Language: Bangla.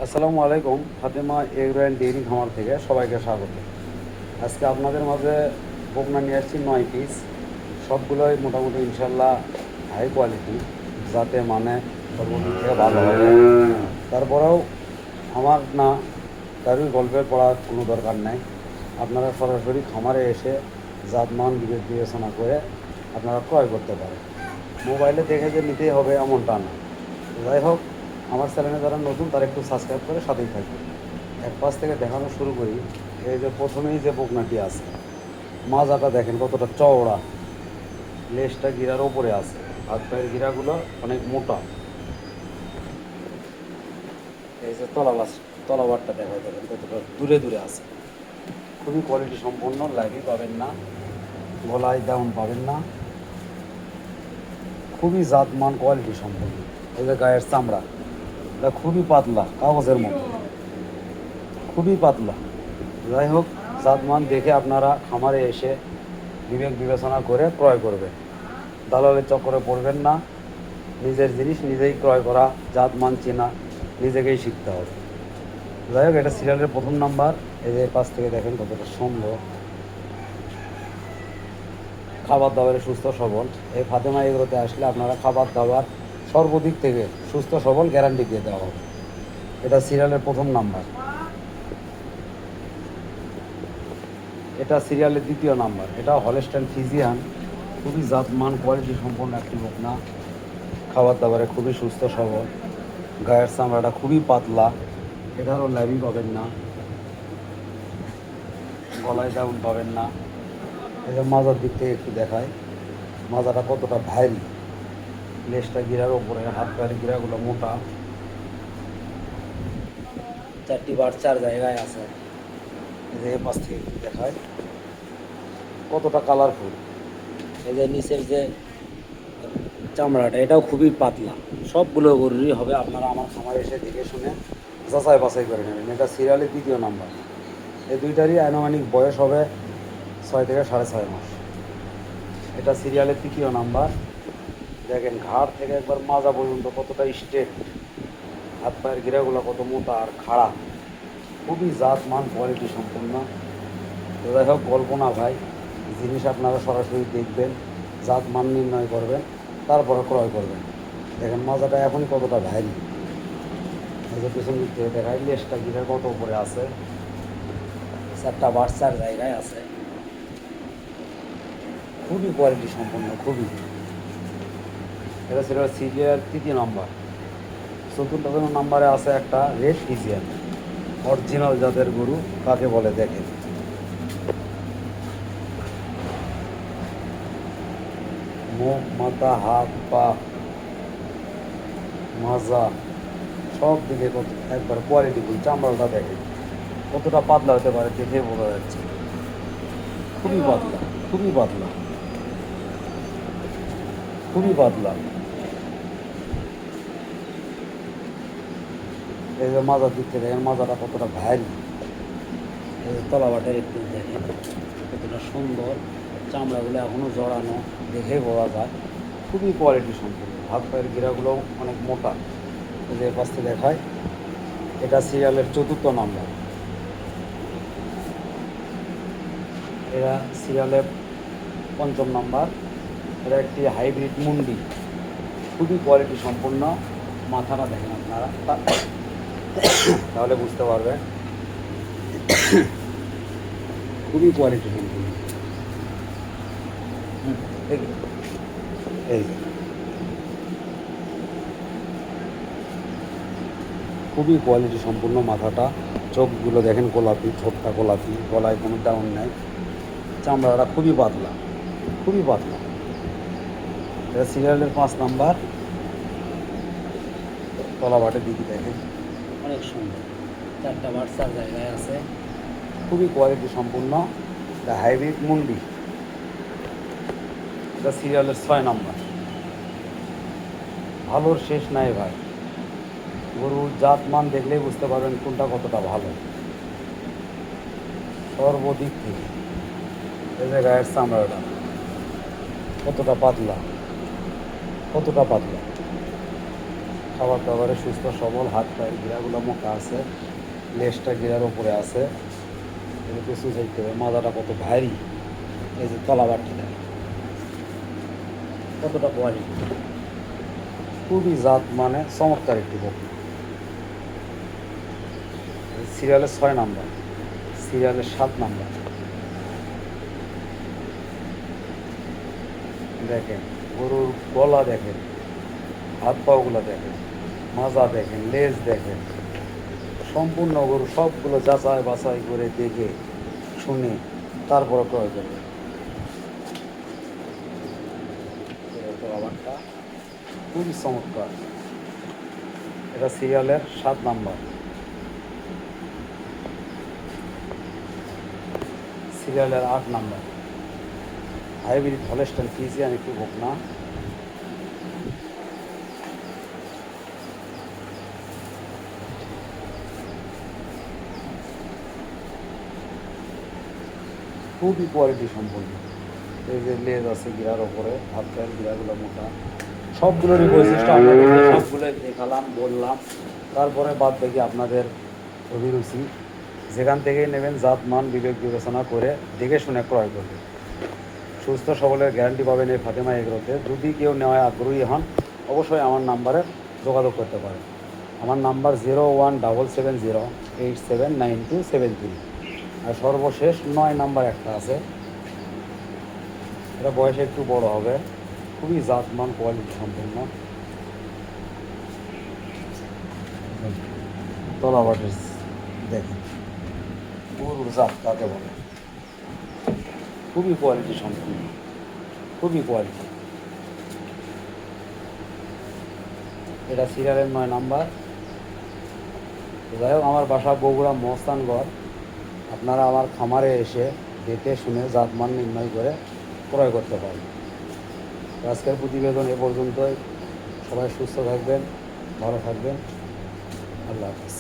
আসসালামু আলাইকুম। ফাতেমা এগ্রো অ্যান্ড ডেইরি খামার থেকে সবাইকে স্বাগত। আজকে আপনাদের মাঝে বকনা নিয়ে আসছি 9 পিস। সবগুলোই মোটামুটি ইনশাল্লাহ হাই কোয়ালিটি, যাতে মানে সর্বদিক থেকে ভালো হবে। তারপরেও আমার না কারোর গল্পের পড়ার কোনো দরকার নাই। আপনারা সরাসরি খামারে এসে জাত মান বিবেচনা করে আপনারা ক্রয় করতে পারেন। মোবাইলে দেখে যে নিতেই হবে এমনটা না। যাই হোক, আমার চ্যানেলে যারা নতুন তারা একটু সাবস্ক্রাইব করে সাথেই থাকবে। এক পাশ থেকে দেখানো শুরু করি। এই যে প্রথমেই যে বকনাটি আছে, মাজাটা দেখেন কতটা চওড়া, লেজটা গিরার ওপরে আছে, হাত পায়ের গিরাগুলো অনেক মোটা। এই যে তলাবারটা দেখাই দেবেন কতটা দূরে দূরে আছে। খুবই কোয়ালিটি সম্পন্ন, লাইভি পাবেন না, গলায় ডাউন পাবেন না। খুবই জাতমান কোয়ালিটি সম্পন্ন। এই যে গায়ের চামড়া, এটা খুবই পাতলা, কাগজের মতো, খুবই পাতলা। যাই হোক, জাতমান দেখে আপনারা খামারে এসে বিবেক বিবেচনা করে ক্রয় করবেন। দালালের চক্করে পড়বেন না। নিজের জিনিস নিজেই ক্রয় করা, জাতমান চেনা নিজেকেই শিখতে হবে। যাই হোক, এটা সিরিয়ালের প্রথম নাম্বার। এই যে পাশ থেকে দেখেন কতটা সুন্দর, খাবার দাবারে সুস্থ সবল। এই ফাতেমা এগুলোতে আসলে আপনারা খাবার দাবার সর্বদিক থেকে সুস্থ সবল গ্যারান্টি দিয়ে দেওয়া হবে। এটা সিরিয়ালের প্রথম নাম্বার। এটা সিরিয়ালের দ্বিতীয় নাম্বার। এটা হলস্টাইন ফিজিয়ান, খুবই জাতমান কোয়ালিটি সম্পন্ন একটি বকনা। খাবার দাবারে খুবই সুস্থ সবল, গায়ের চামড়াটা খুবই পাতলা, এটারও ল্যাবি পাবেন না, গলায় ডাউন পাবেন না। এটা মাজার দিক থেকে একটু দেখায়, মাজাটা কতটা ভারী, লেজটা গিরার ওপরে, হাত পায়ের গিরাগুলো মোটা, চারটি বার চার জায়গায় আছে। এই যে পাশ থেকে একটু দেখায় কতটা কালারফুল। এই যে নিচের যে চামড়াটা, এটাও খুবই পাতলা। সবগুলো গরুরই হবে, আপনারা আমার খামারে এসে দেখে শুনে যাচাই বাছাই করে নেবেন। এটা সিরিয়ালের দ্বিতীয় নাম্বার। এই দুইটারই আনুমানিক বয়স হবে 6 থেকে 6.5 মাস। এটা সিরিয়ালের তৃতীয় নাম্বার। দেখেন ঘাড় থেকে একবার মাজা পর্যন্ত কতটা স্ট্রেট, হাত পায়ের গিরাগুলো কত মোটা আর খাড়া, খুবই জাতমান কোয়ালিটি সম্পন্ন। তো যাই হোক, গল্প না ভাই, জিনিস আপনারা সরাসরি দেখবেন, জাত মান নির্ণয় করবেন, তারপরে ক্রয় করবেন। দেখেন মাজাটা এখনই কতটা ভারী। এই যে পেছন দিক থেকে দেখায়, লেজটা গিরার কত উপরে আছে, চারটা বাচ্চার জায়গায় আছে। খুবই কোয়ালিটি সম্পন্ন, খুবই। এটা ছিল সিরিয়াল তৃতীয় নম্বর। চতুর্থ নম্বরে আছে একটা রেড ফিজিয়ান, অরিজিনাল জাতের গরু কাকে বলে দেখেন। মুখ, মাথা, হাত পা, মাজা সব দিকে কত একবার কোয়ালিটিফুল। চামড়াটা দেখেন কতটা পাতলা হতে পারে, দেখে বোঝা যাচ্ছে। খুবই পাতলা, খুবই পাতলা, খুবই পাতলা। এই যে মাজার দিক থেকে দেখেন, মাজাটা কতটা ভারী। এই যে তলাবাটের একটু দেখেন কতটা সুন্দর, চামড়াগুলো এখনও জড়ানো, দেখে বোঝা যায়। খুবই কোয়ালিটি সম্পূর্ণ। হাত পায়ের গিরাগুলো অনেক মোটা। এই যে পাশে দেখায়, এটা সিরিয়ালের চতুর্থ নাম্বার। এরা সিরিয়ালের পঞ্চম নাম্বার। এটা একটি হাইব্রিড মুন্ডি, খুবই কোয়ালিটি সম্পন্ন। মাথাটা দেখেন আপনারা, তাহলে বুঝতে পারবেন। খুবই কোয়ালিটি সম্পন্ন। এই এই যে খুবই কোয়ালিটি সম্পূর্ণ মাথাটা। চোখগুলো দেখেন গোলাপি, ঠোঁটটা গোলাপি, গলায় কোনো ডাউন নেই, চামড়াটা খুবই পাতলা, খুবই পাতলা। এটা সিরিয়ালের 5 নাম্বার। তলাবাটের দিকে দেখেন অনেক সুন্দর, চারটা বাচ্চার জায়গায় আছে। খুবই কোয়ালিটি সম্পূর্ণ। এটা হাইব্রিড মুন্ডি। এটা সিরিয়ালের 6 নাম্বার। ভালোর শেষ নাই ভাই। গরুর জাত মান দেখলেই বুঝতে পারবেন কোনটা কতটা ভালো, সর্বদিক থেকে। এই যে গায়ের চামড়াটা কতটা পাতলা, কতটা পাতলা। খাবার দাবারে সুস্থ সবল, হাত পায়ের গিরাগুলো মোটা আছে, লেজটা গিরার ওপরে আছে, এটা কিছু চাইতে হবে। মাজাটা কত ভারী, এই যে তলাবারটি দেয় কতটা কোয়ালিটি, খুবই জাত মানে চমৎকার একটি বকনা। সিরিয়ালের 6 নাম্বার, সিরিয়ালের 7 নাম্বার। দেখেন গরুর গলা দেখেন, হাত পাগুলো দেখেন, মাজা দেখেন, লেজ দেখেন, সম্পূর্ণ গরু সবগুলো যাচাই বাছাই করে দেখে শুনে তারপরে ক্রয় করবে। খাবারটা খুবই চমৎকার। এটা সিরিয়ালের 7 নাম্বার, সিরিয়ালের 8 নাম্বার। হাইব্রিড হলস্টাইন ফ্রিজিয়ান একটু বকনা। খুবই কোয়ালিটি সম্পন্ন। এই যে লেজ আছে গিরার ওপরে, হাত পায়ের গিরাগুলো মোটা, সবগুলোরই বৈশিষ্ট্য আপনাদেরকে সবগুলো দেখালাম, বললাম। তারপরে বাদ বাকি আপনাদের অভিরুচি, যেখান থেকেই নেবেন জাত মান বিবেক বিবেচনা করে দেখে শুনে ক্রয় করবেন। সুস্থ সবলের গ্যারান্টি পাবেন এই ফাতেমা এগ্রোতে। যদি কেউ নেওয়ায় আগ্রহী হন অবশ্যই আমার নাম্বারে যোগাযোগ করতে পারেন। আমার নাম্বার 01770879273। আর সর্বশেষ 9 নাম্বার একটা আছে, এটা বয়সে একটু বড় হবে, খুবই জাতমান কোয়ালিটি সম্পন্ন। তলাবাটের দেখেন গরুর জাত কাকে বলে, খুবই কোয়ালিটি সম্পন্ন, খুবই কোয়ালিটি। এটা সিরিয়ালের 9 নাম্বার। যাই হোক, আমার বাসা বগুড়া মহস্তানগড়। আপনারা আমার খামারে এসে দেখে শুনে জাতমান নির্ণয় করে ক্রয় করতে পারেন। আজকের প্রতিবেদন এ পর্যন্তই। সবাই সুস্থ থাকবেন, ভালো থাকবেন। আল্লাহ হাফিজ।